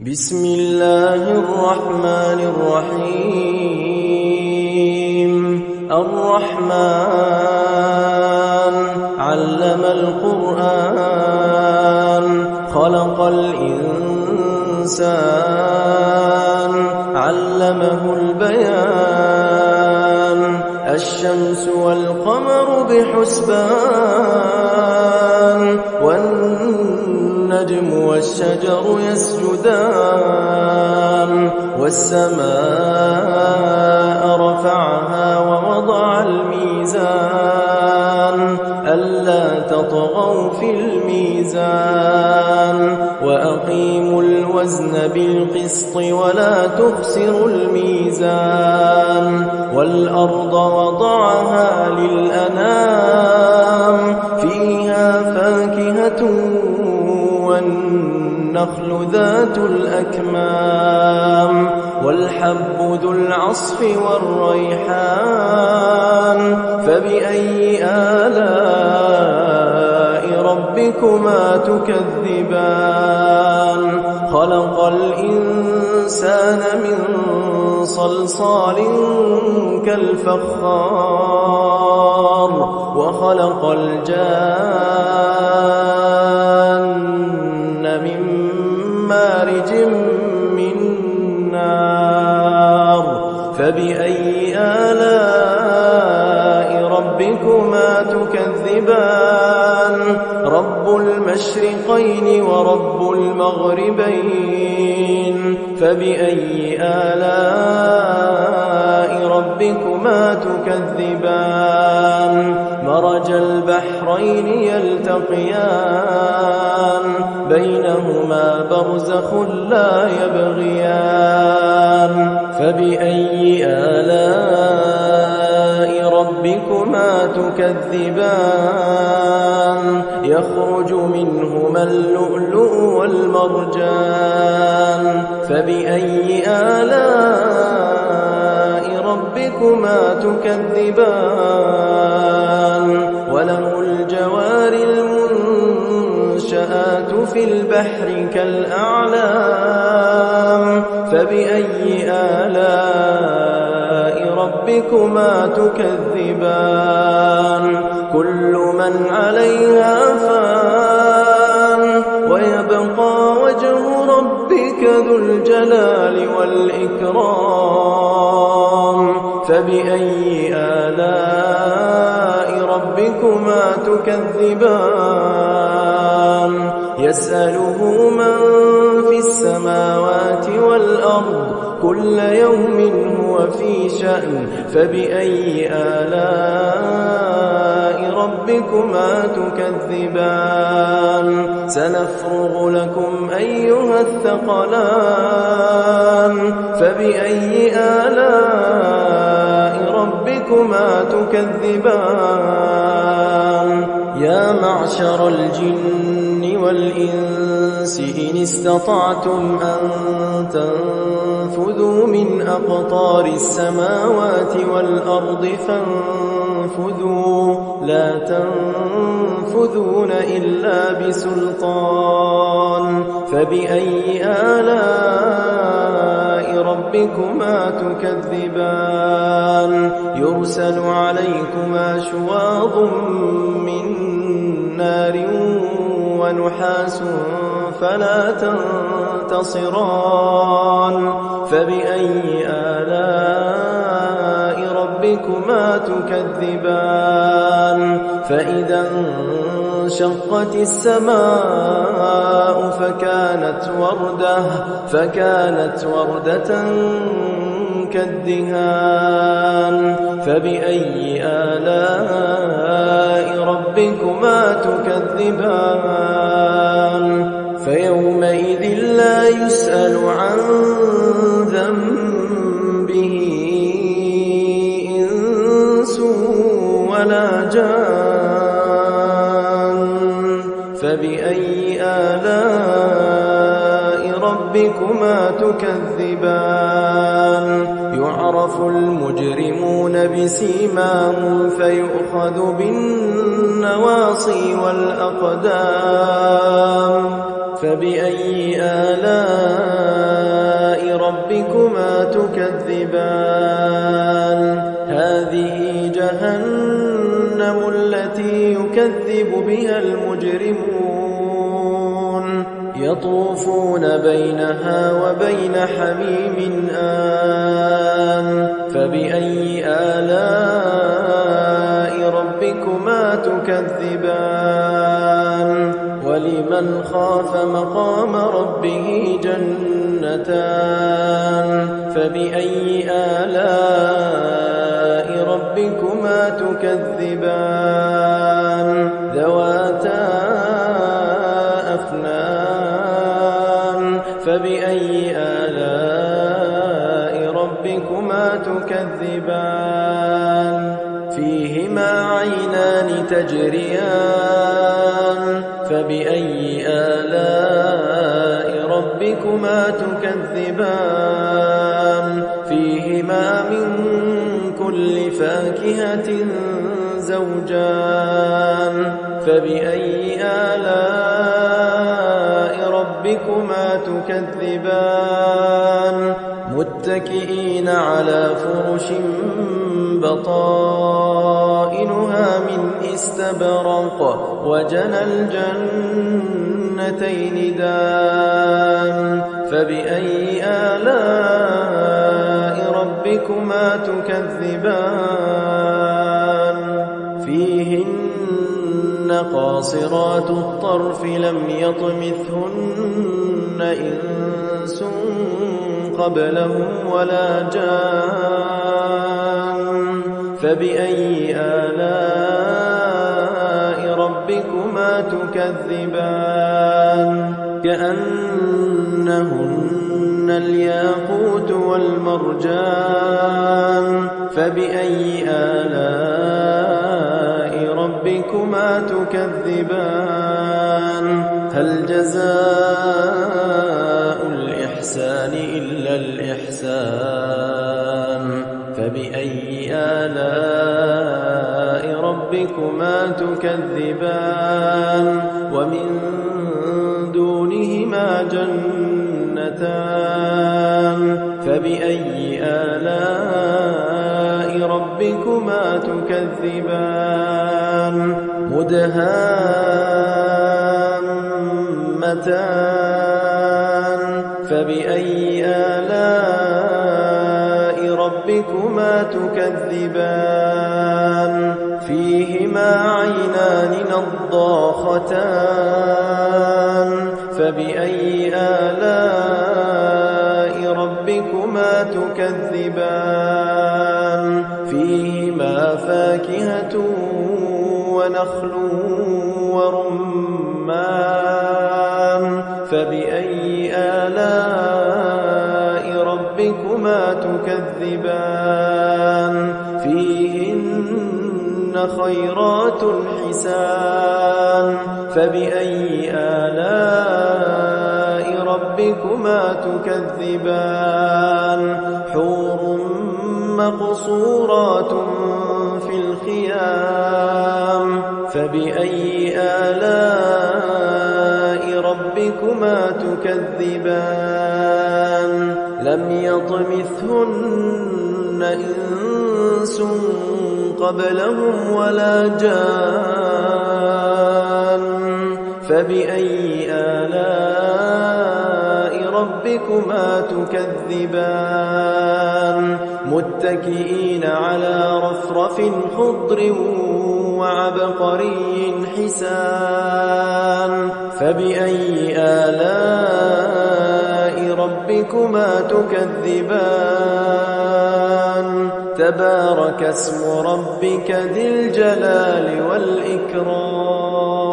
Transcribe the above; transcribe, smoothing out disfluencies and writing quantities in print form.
بسم الله الرحمن الرحيم. الرحمن علم القرآن خلق الإنسان علمه البيان الشمس والقمر بحسبان والنجم والشجر يسجدان والسماء رفعها ووضع الميزان ألا تطغوا في الميزان وأقيموا الوزن بالقسط ولا تخسروا الميزان والأرض وضعها للأنام فيها فاكهة والنخل ذات الأكمام والحب ذو العصف والريحان فبأي آلاء ربكما تكذبان خلق الإنسان من صلصال كالفخار وخلق الجان من مارج من نار فبأي آلاء ربكما تكذبان رب المشرقين ورب المغربين فبأي آلاء ربكما تكذبان مرج البحرين يلتقيان بينهما برزخ لا يبغيان فبأي آلاء ربكما تكذبان يخرج منهما اللؤلؤ والمرجان فبأي آلاء ربكما تكذبان وله الجوار المنشآت في البحر كالأعلام فبأي آلاء ربكما تكذبان كل من عليها فان ويبقى وجه ربك ذو الجلال والإكرام فبأي آلاء ربكما تكذبان يسأله من في السماوات والأرض كل يوم هو في شأن فبأي آلاء ربكما تكذبان سنفرغ لكم أيها الثقلان فبأي آلاء ربكما تكذبان يا معشر الجن والإنس إن استطعتم أن تنفذوا من أقطار السماوات والأرض فانفذوا لا تنفذون إلا بسلطان فبأي آلاء ربكما تكذبان يرسل عليكما شواظ من نار ونحاس فلا تنتصران فبأي آلاء ربكما تكذبان فإذا انشقت السماء فكانت وردة كالدهان فبأي آلاء ربكما تكذبان فيومئذ لا يسأل عن ذنبه إنس ولا جان فبأي آلاء ربكما تكذبان يعرف المجرمون بسيماهم فيؤخذ بالنواصي والأقدام فبأي آلاء تكذبان هذه جهنم التي يكذب بها المجرمون يطوفون بينها وبين حميم آن فبأي آلاء ربكما تكذبان ولمن خاف مقام ربه جنتان فبأي آلاء ربكما تكذبان ذواتا أفنان فبأي آلاء ربكما تكذبان فيهما عينان تجريان فبأي آلاء ربكما تكذبان فيهما من كل فاكهة زوجان فبأي آلاء ربكما تكذبان متكئين على فرش بطائنها من استبرق وجنى الجنتين دان فبأي آلاء ربكما تكذبان فيهن قاصرات الطرف لم يطمثهن إنس قبلهم ولا جان فبأي آلاء ربكما تكذبان كأنهن الياقوت والمرجان فبأي آلاء ربكما تكذبان هل جزاء الإحسان إلا الإحسان فبأي آلاء ربكما تكذبان ومن دونهما جنتان فبأي آلاء ربكما تكذبان مدهامتان فبأي آلاء ربكما تكذبان فيهما عينان نضاختان فبأي آلاء ربكما تكذبان فيهما فاكهة ونخل ورمان فبأي آلاء ربكما تكذبان فيهن خيرات حسان فبأي آلاء ربكما تكذبان حور مقصورات في الخيام فبأي آلاء ربكما تكذبان لم يطمثهن إنس قبلهم ولا جان فبأي آلاء ربكما تكذبان متكئين على رفرف خضر وعبقري حسان فبأي آلاء ربكما تكذبان تبارك اسم ربك ذي الجلال والإكرام